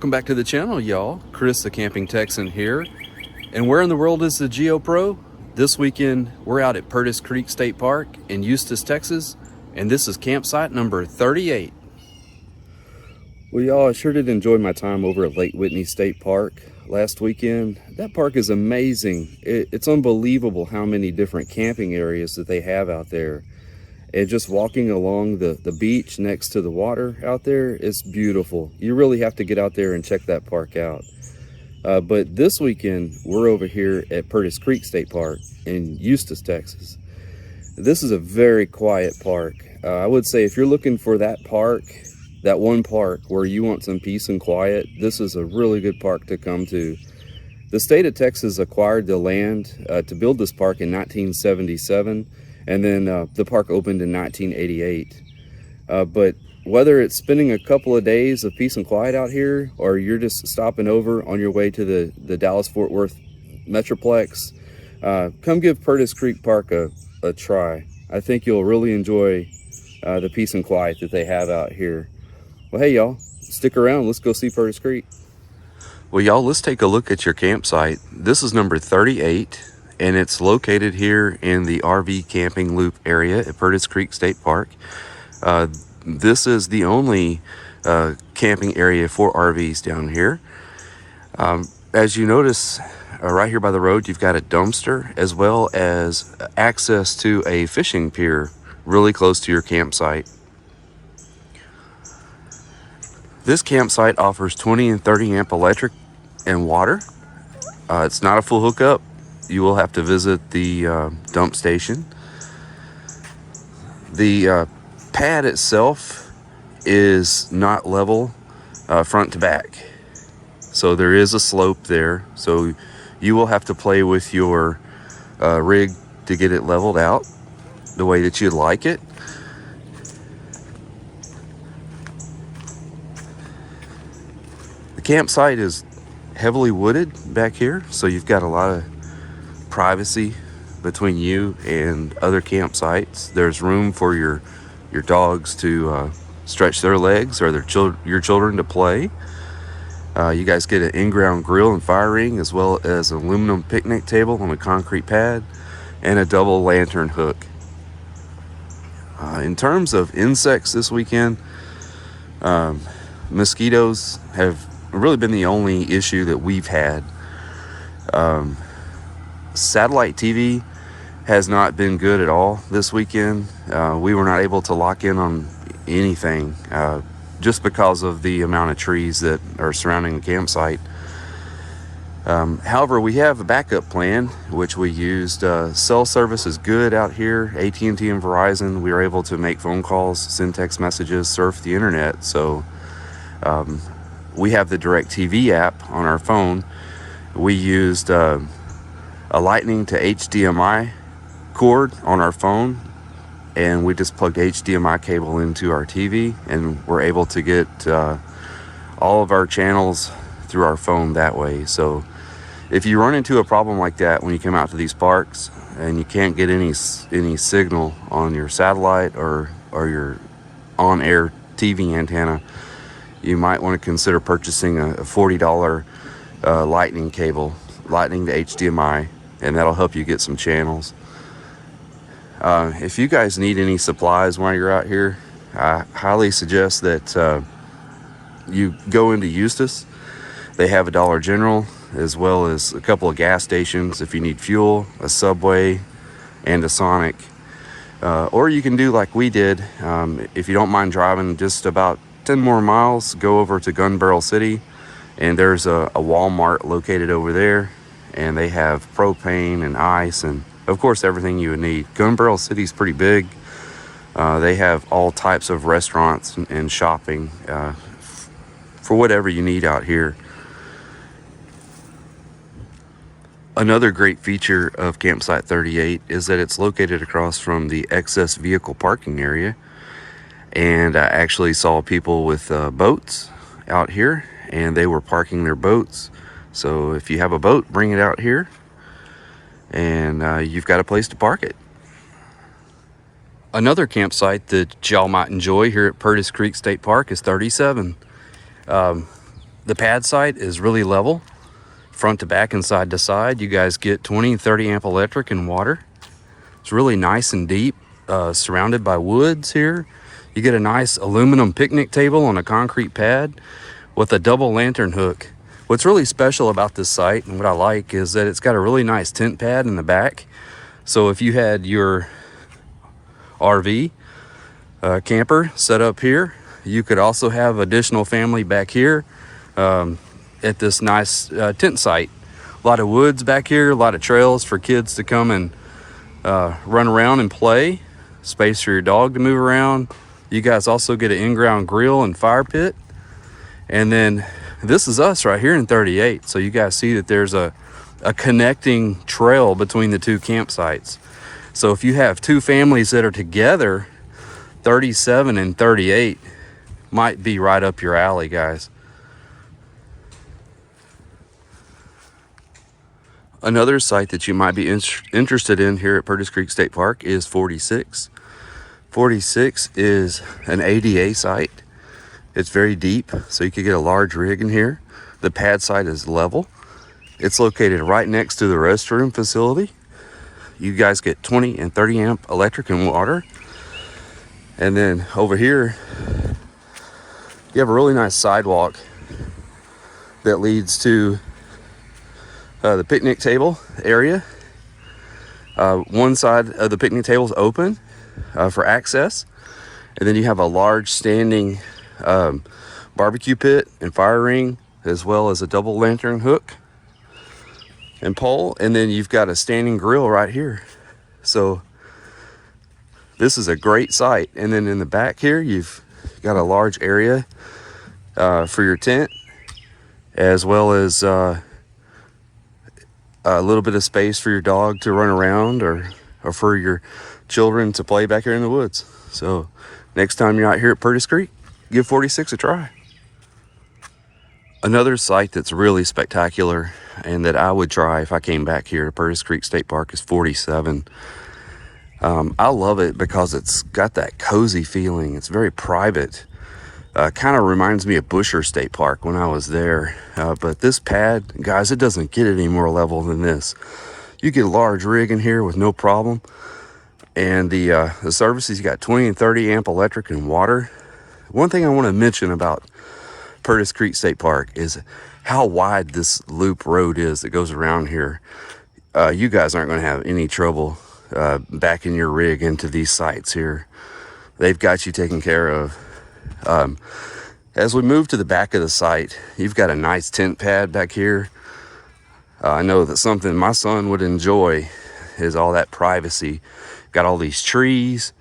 Welcome back to the channel, y'all. Chris the Camping Texan here. And where in the world is the Geo Pro? This weekend we're out at Purtis Creek State Park in Eustis, Texas, and this is campsite number 38. Well, y'all, I sure did enjoy my time over at Lake Whitney State Park last weekend. That park is amazing. It's unbelievable how many different camping areas that they have out there. And just walking along the beach next to the water out there, it's beautiful. You really have to get out there and check that park out. But this weekend, we're over here at Purtis Creek State Park in Eustis, Texas. This is a very quiet park. I would say if you're looking for that park, that one park where you want some peace and quiet, this is a really good park to come to. The state of Texas acquired the land to build this park in 1977. And then the park opened in 1988. But whether it's spending a couple of days of peace and quiet out here, or you're just stopping over on your way to the Dallas-Fort Worth Metroplex, come give Purtis Creek Park a try. I think you'll really enjoy the peace and quiet that they have out here. Well, hey, y'all, stick around. Let's go see Purtis Creek. Well, y'all, let's take a look at your campsite. This is number 38. And it's located here in the RV camping loop area at Purtis Creek State Park. This is the only camping area for RVs down here. As you notice, right here by the road, you've got a dumpster as well as access to a fishing pier really close to your campsite. This campsite offers 20 and 30 amp electric and water. It's not a full hookup. You will have to visit the dump station. The pad itself is not level front to back. So there is a slope there. So you will have to play with your rig to get it leveled out the way that you'd like it. The campsite is heavily wooded back here. So you've got a lot of privacy between you and other campsites. There's room for your dogs to stretch their legs, or your children to play. You guys get an in-ground grill and fire ring, as well as an aluminum picnic table on a concrete pad and a double lantern hook. In terms of insects this weekend, mosquitoes have really been the only issue that we've had. Satellite TV has not been good at all this weekend. We were not able to lock in on anything just because of the amount of trees that are surrounding the campsite. However, we have a backup plan, which we used. Cell service is good out here. AT&T and Verizon, we were able to make phone calls, send text messages, surf the internet. So we have the DirecTV app on our phone. We used a lightning to HDMI cord on our phone, and we just plugged HDMI cable into our TV, and we're able to get all of our channels through our phone that way. So if you run into a problem like that when you come out to these parks and you can't get any signal on your satellite or your on-air TV antenna, you might want to consider purchasing a $40 lightning cable, lightning to HDMI, and that'll help you get some channels. If you guys need any supplies while you're out here, I highly suggest that you go into Eustis. They have a Dollar General, as well as a couple of gas stations if you need fuel, a Subway, and a Sonic. Or you can do like we did. If you don't mind driving just about 10 more miles, go over to Gun Barrel City, and there's a Walmart located over there. And they have propane and ice and, of course, everything you would need. Gun Barrel City is pretty big. They have all types of restaurants and shopping for whatever you need out here. Another great feature of Campsite 38 is that it's located across from the excess vehicle parking area. And I actually saw people with boats out here, and they were parking their boats. So if you have a boat, bring it out here, and you've got a place to park it. Another campsite that y'all might enjoy here at Purtis Creek State Park is 37. The pad site is really level, front to back and side to side. You guys get 20 and 30 amp electric and water. It's really nice and deep, surrounded by woods here. You get a nice aluminum picnic table on a concrete pad with a double lantern hook. What's really special about this site and what I like is that it's got a really nice tent pad in the back. So if you had your RV camper set up here, you could also have additional family back here at this nice tent site. A lot of woods back here, a lot of trails for kids to come and run around and play, space for your dog to move around. You guys also get an in-ground grill and fire pit. And then this is us right here in 38. So you guys see that there's a connecting trail between the two campsites. So if you have two families that are together, 37 and 38 might be right up your alley, guys. Another site that you might be interested in here at Purtis Creek State Park is 46. 46 is an ADA site. It's very deep, so you could get a large rig in here. The pad site is level. It's located right next to the restroom facility. You guys get 20 and 30 amp electric and water. And then over here, you have a really nice sidewalk that leads to the picnic table area. One side of the picnic table is open for access, and then you have a large standing barbecue pit and fire ring, as well as a double lantern hook and pole, and then you've got a standing grill right here. So this is a great site. And then in the back here, you've got a large area for your tent, as well as a little bit of space for your dog to run around, or for your children to play back here in the woods. So next time you're out here at Purtis Creek, give 46 a try. Another site that's really spectacular and that I would try if I came back here to Purtis Creek State Park is 47. I love it because it's got that cozy feeling. It's very private. Kind of reminds me of Busher State Park when I was there. But this pad, guys, it doesn't get any more level than this. You get a large rig in here with no problem. And the services, you got 20 and 30 amp electric and water. One thing I want to mention about Purtis Creek State Park is how wide this loop road is that goes around here. You guys aren't going to have any trouble backing your rig into these sites here. They've got you taken care of. As we move to the back of the site, you've got a nice tent pad back here. I know that something my son would enjoy is all that privacy. Got all these trees,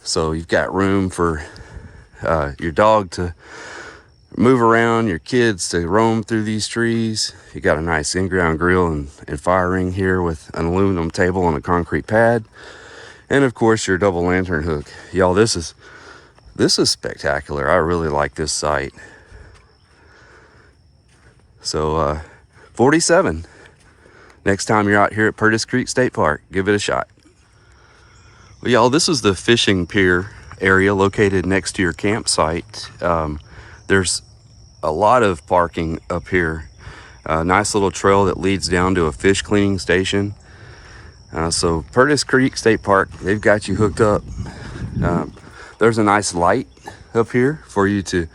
so you've got room for your dog to move around, your kids to roam through these trees. You got a nice in-ground grill and fire ring here with an aluminum table on a concrete pad, and of course your double lantern hook. Y'all, this is spectacular. I really like this site. So 47, next time you're out here at Purtis Creek State Park, give it a shot. Well, y'all, this is the fishing pier area located next to your campsite. There's a lot of parking up here. A nice little trail that leads down to a fish cleaning station. So Purtis Creek State Park, they've got you hooked up. There's a nice light up here for you to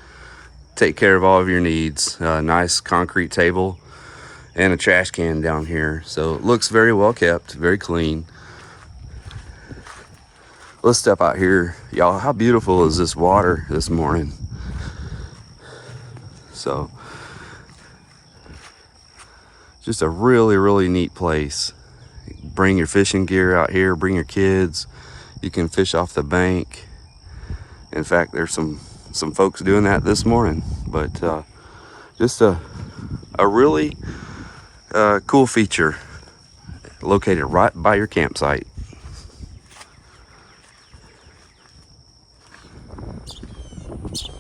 take care of all of your needs. Nice concrete table and a trash can down here. So it looks very well kept, very clean. Let's step out here. Y'all, how beautiful is this water this morning? So just a really, really neat place. Bring your fishing gear out here, bring your kids. You can fish off the bank. In fact, there's some folks doing that this morning. But just a really cool feature located right by your campsite.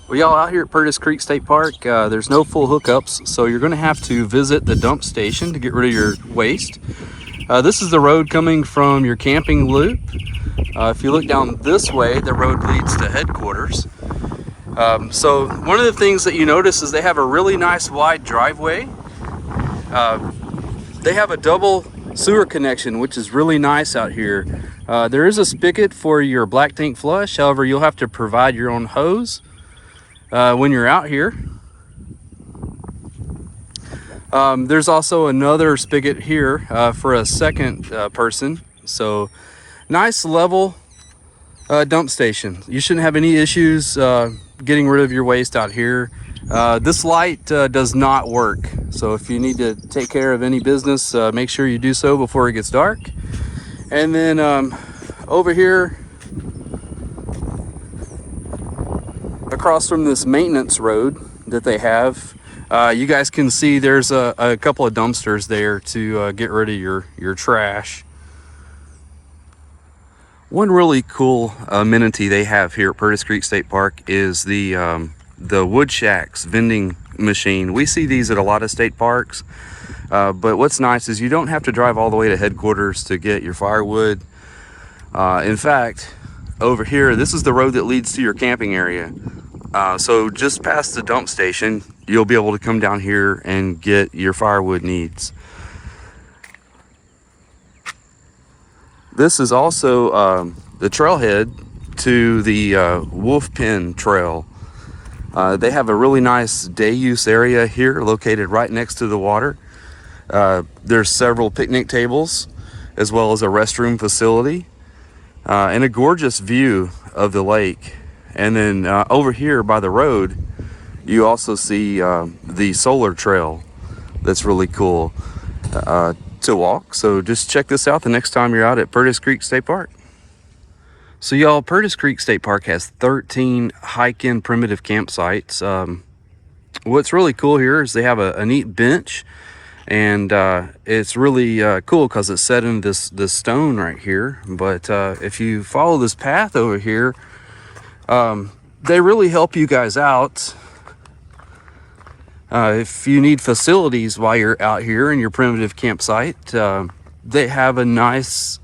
Well, y'all, out here at Purtis Creek State Park, there's no full hookups, so you're going to have to visit the dump station to get rid of your waste. This is the road coming from your camping loop. If you look down this way, the road leads to headquarters. So one of the things that you notice is they have a really nice wide driveway. They have a double sewer connection, which is really nice out here. There is a spigot for your black tank flush. However, you'll have to provide your own hose when you're out here. There's also another spigot here for a second person. So nice level dump station. You shouldn't have any issues getting rid of your waste out here. This light does not work, so if you need to take care of any business, make sure you do so before it gets dark. And then over here across from this maintenance road that they have, you guys can see there's a couple of dumpsters there to get rid of your trash. One really cool amenity they have here at Purtis Creek State Park is the Wood Shacks vending machine. We see these at a lot of state parks, but what's nice is you don't have to drive all the way to headquarters to get your firewood. In fact, over here, this is the road that leads to your camping area. So just past the dump station, you'll be able to come down here and get your firewood needs. This is also the trailhead to the Wolf Pen Trail. They have a really nice day use area here located right next to the water. There's several picnic tables as well as a restroom facility and a gorgeous view of the lake. And then over here by the road, you also see the solar trail that's really cool to walk. So just check this out the next time you're out at Purtis Creek State Park. So y'all, Purtis Creek State Park has 13 hike-in primitive campsites. What's really cool here is they have a neat bench, and it's really cool because it's set in this stone right here. But if you follow this path over here, they really help you guys out. If you need facilities while you're out here in your primitive campsite, they have a nice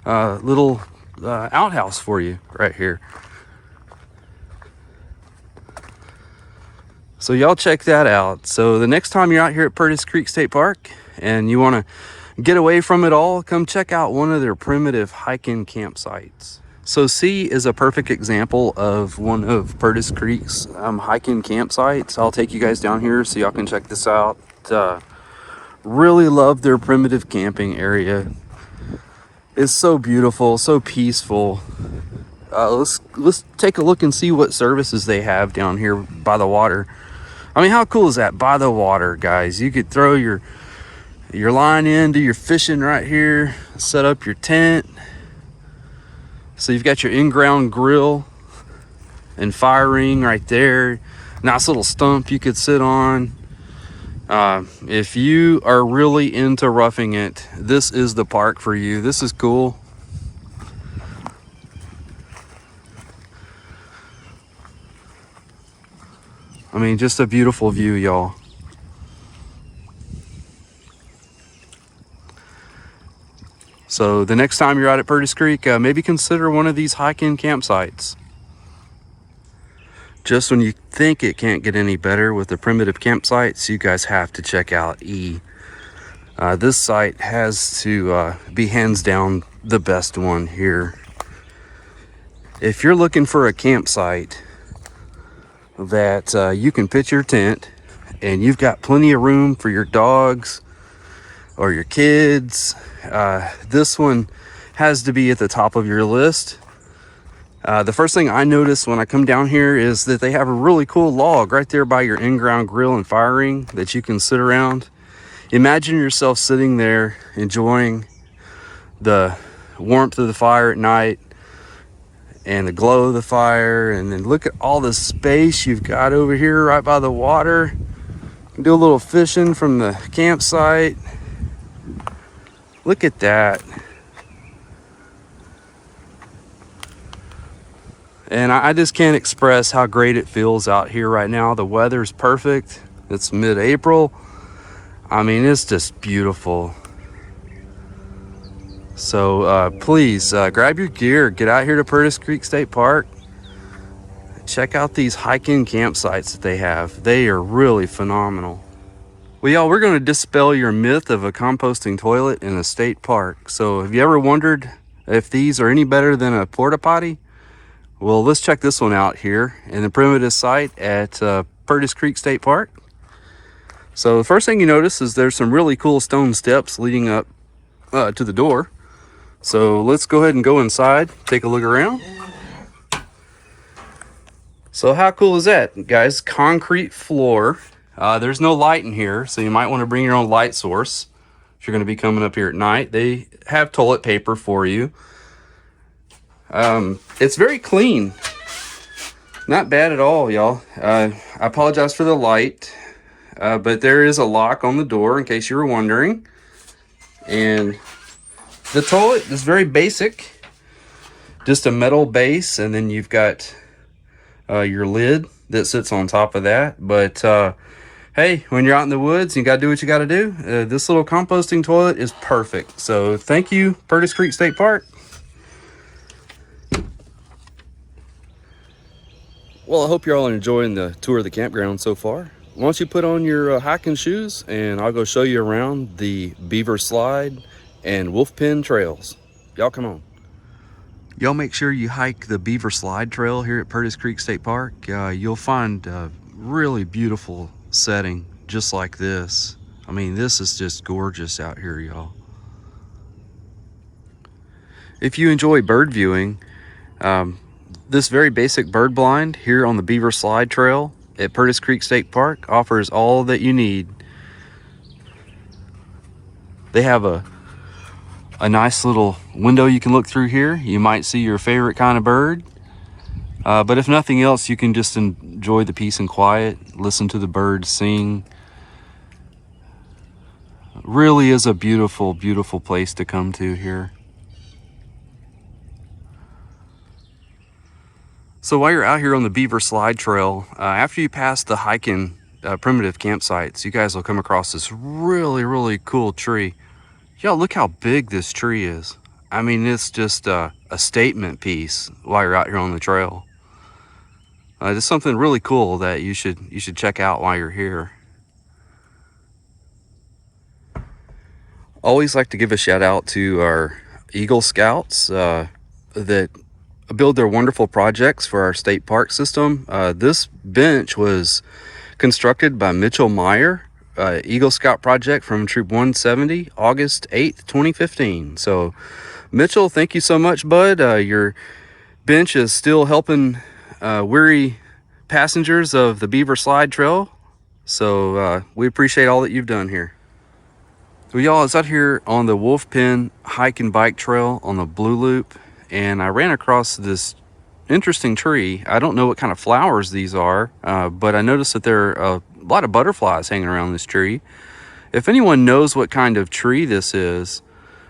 little outhouse for you right here. So y'all check that out. So the next time you're out here at Purtis Creek State Park and you want to get away from it all, come check out one of their primitive hiking campsites. So C is a perfect example of one of Purtis Creek's hiking campsites. I'll take you guys down here so y'all can check this out. Really love their primitive camping area. It's so beautiful, so peaceful. Let's take a look and see what services they have down here by the water. I mean, how cool is that? By the water, guys. You could throw your line in, do your fishing right here, set up your tent. So you've got your in-ground grill and fire ring right there. Nice little stump you could sit on. If you are really into roughing it, this is the park for you. This is cool. I mean, just a beautiful view, y'all. So the next time you're out at Purtis Creek, maybe consider one of these hike-in campsites. Just when you think it can't get any better with the primitive campsites, you guys have to check out E. This site has to be hands down the best one here. If you're looking for a campsite that you can pitch your tent and you've got plenty of room for your dogs or your kids, this one has to be at the top of your list. The first thing I notice when I come down here is that they have a really cool log right there by your in-ground grill and fire ring that you can sit around. Imagine yourself sitting there enjoying the warmth of the fire at night and the glow of the fire, and then look at all the space you've got over here right by the water. Do a little fishing from the campsite. Look at that. And I just can't express how great it feels out here right now. The weather's perfect. It's mid-April. I mean, it's just beautiful. So please grab your gear, get out here to Purtis Creek State Park, check out these hike-in campsites that they have. They are really phenomenal. Well, y'all, we're going to dispel your myth of a composting toilet in a state park. So have you ever wondered if these are any better than a porta potty? Well, let's check this one out here in the primitive site at Purtis Creek State Park. So the first thing you notice is there's some really cool stone steps leading up to the door. So let's go ahead and go inside, take a look around. So how cool is that, guys? Concrete floor. There's no light in here, so you might want to bring your own light source if you're going to be coming up here at night. They have toilet paper for you. It's very clean. Not bad at all, y'all. I apologize for the light, but there is a lock on the door in case you were wondering. And the toilet is very basic. Just a metal base, and then you've got your lid that sits on top of that. But hey, when you're out in the woods, you got to do what you got to do. This little composting toilet is perfect. So thank you, Purtis Creek State Park. Well, I hope you're all enjoying the tour of the campground so far. Why don't you put on your hiking shoes and I'll go show you around the Beaver Slide and Wolf Pen trails. Y'all come on. Y'all make sure you hike the Beaver Slide trail here at Purtis Creek State Park. You'll find a really beautiful setting just like this. I mean, this is just gorgeous out here, y'all. If you enjoy bird viewing, this very basic bird blind here on the Beaver Slide trail at Purtis Creek State Park offers all that you need. They have a nice little window you can look through here. You might see your favorite kind of bird. But if nothing else, you can just enjoy the peace and quiet, listen to the birds sing. Really is a beautiful, beautiful place to come to here. So while you're out here on the Beaver Slide Trail, after you pass the hiking primitive campsites, you guys will come across this really, really cool tree. Y'all, look how big this tree is. I mean, it's just a statement piece while you're out here on the trail. It's something really cool that you should check out while you're here. Always like to give a shout out to our Eagle Scouts that build their wonderful projects for our state park system. This bench was constructed by Mitchell Meyer, Eagle Scout project from Troop 170, August 8th, 2015. So Mitchell, thank you so much, bud. Your bench is still helping weary passengers of the Beaver Slide Trail. So we appreciate all that you've done here. So y'all, it's out here on the Wolf Pen hike and bike trail on the Blue Loop, and I ran across this interesting tree. I don't know what kind of flowers these are, but I noticed that there are a lot of butterflies hanging around this tree. If anyone knows what kind of tree this is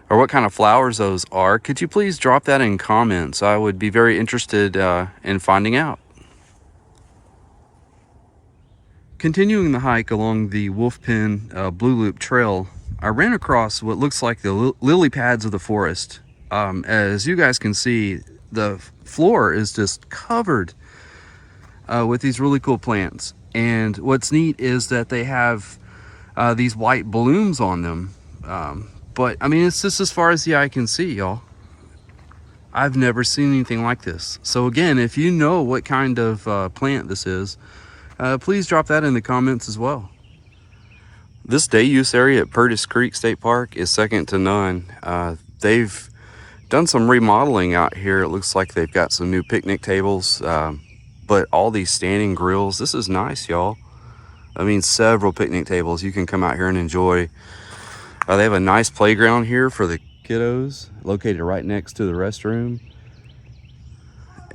or what kind of flowers those are, could you please drop that in comments? I would be very interested in finding out. Continuing the hike along the Wolf Pen Blue Loop Trail, I ran across what looks like the lily pads of the forest. As you guys can see, the floor is just covered with these really cool plants. And what's neat is that they have these white blooms on them. But I mean, it's just as far as the eye can see, y'all. I've never seen anything like this. So again, if you know what kind of plant this is, please drop that in the comments as well. This day use area at Purtis Creek State Park is second to none. They've done some remodeling out here. It looks like they've got some new picnic tables, but all these standing grills. This is nice, y'all. I mean, several picnic tables you can come out here and enjoy. They have a nice playground here for the kiddos, located right next to the restroom.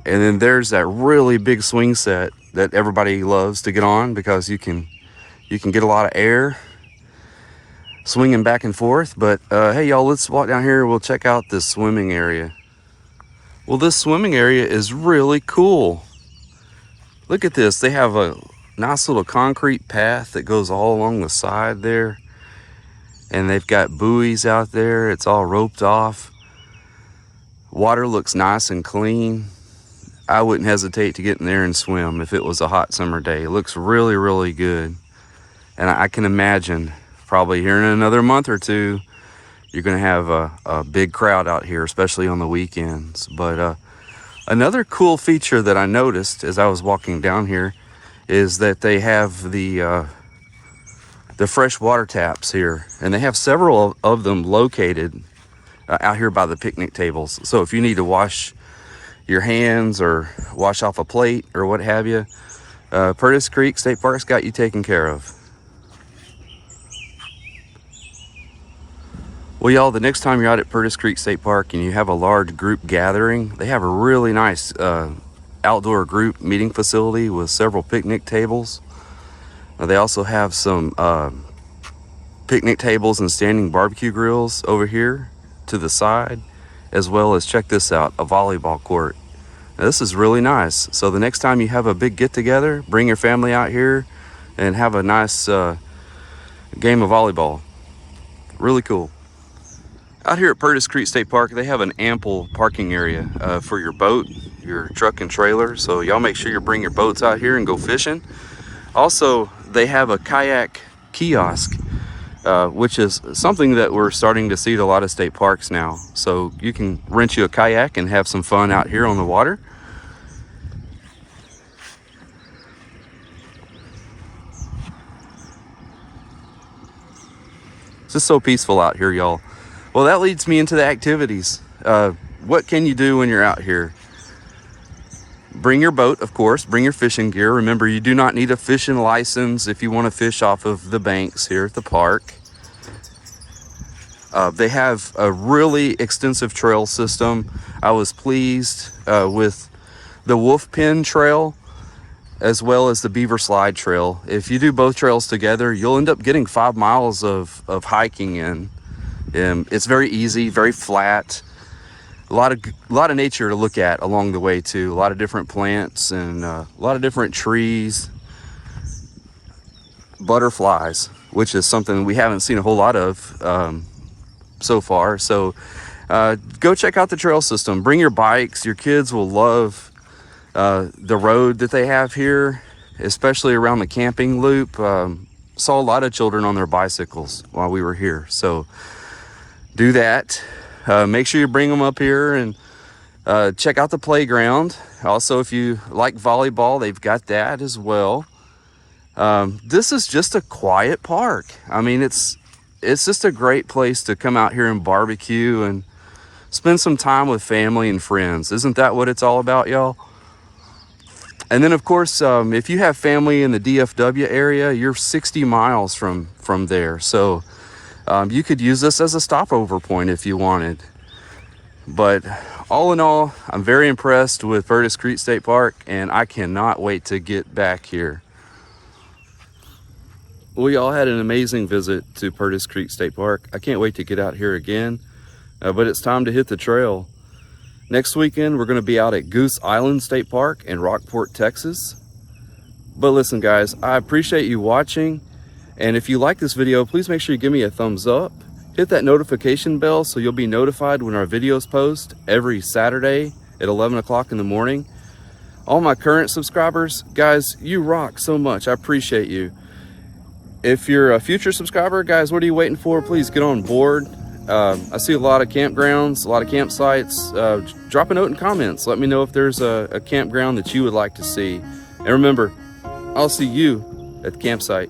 And then there's that really big swing set that everybody loves to get on because you can get a lot of air swinging back and forth. But hey, y'all, let's walk down here. We'll check out this swimming area. Well, this swimming area is really cool. Look at this. They have a nice little concrete path that goes all along the side there, and they've got buoys out there. It's all roped off. Water looks nice and clean. I wouldn't hesitate to get in there and swim if it was a hot summer day. It looks really, really good. And I can imagine probably here in another month or two, you're going to have a big crowd out here, especially on the weekends. But another cool feature that I noticed as I was walking down here is that they have the fresh water taps here, and they have several of them located out here by the picnic tables. So if you need to wash your hands or wash off a plate or what have you, Purtis Creek State Park's got you taken care of. Well, y'all, the next time you're out at Purtis Creek State Park and you have a large group gathering, they have a really nice outdoor group meeting facility with several picnic tables. They also have some picnic tables and standing barbecue grills over here to the side, as well as, check this out, a volleyball court. Now, this is really nice. So the next time you have a big get-together, bring your family out here and have a nice game of volleyball. Really cool. Out here at Purtis Creek State Park, they have an ample parking area for your boat, your truck and trailer. So y'all make sure you bring your boats out here and go fishing. Also, they have a kayak kiosk, which is something that we're starting to see at a lot of state parks now. So you can rent you a kayak and have some fun out here on the water. It's just so peaceful out here, y'all. Well, that leads me into the activities. What can you do when you're out here? Bring your boat, of course. Bring your fishing gear. Remember, you do not need a fishing license if you want to fish off of the banks here at the park. They have a really extensive trail system. I was pleased with the Wolf Pen Trail as well as the Beaver Slide Trail. If you do both trails together, you'll end up getting 5 miles of hiking in. It's very easy, very flat. A lot of nature to look at along the way too. A lot of different plants and a lot of different trees. Butterflies, which is something we haven't seen a whole lot of so far. So go check out the trail system. Bring your bikes. Your kids will love the road that they have here, especially around the camping loop. Saw a lot of children on their bicycles while we were here. So do that. Make sure you bring them up here and check out the playground. Also, if you like volleyball, they've got that as well. This is just a quiet park. I mean, it's just a great place to come out here and barbecue and spend some time with family and friends. Isn't that what it's all about, y'all? And then, of course, if you have family in the DFW area, you're 60 miles from there. So you could use this as a stopover point if you wanted. But all in all, I'm very impressed with Purtis Creek State Park, and I cannot wait to get back here. We all had an amazing visit to Purtis Creek State Park. I can't wait to get out here again, but it's time to hit the trail. Next weekend, we're going to be out at Goose Island State Park in Rockport, Texas. But listen, guys, I appreciate you watching. And if you like this video, please make sure you give me a thumbs up. Hit that notification bell so you'll be notified when our videos post every Saturday at 11 o'clock in the morning. All my current subscribers, guys, you rock so much. I appreciate you. If you're a future subscriber, guys, what are you waiting for? Please get on board. I see a lot of campgrounds, a lot of campsites. Drop a note in comments. Let me know if there's a campground that you would like to see. And remember, I'll see you at the campsite.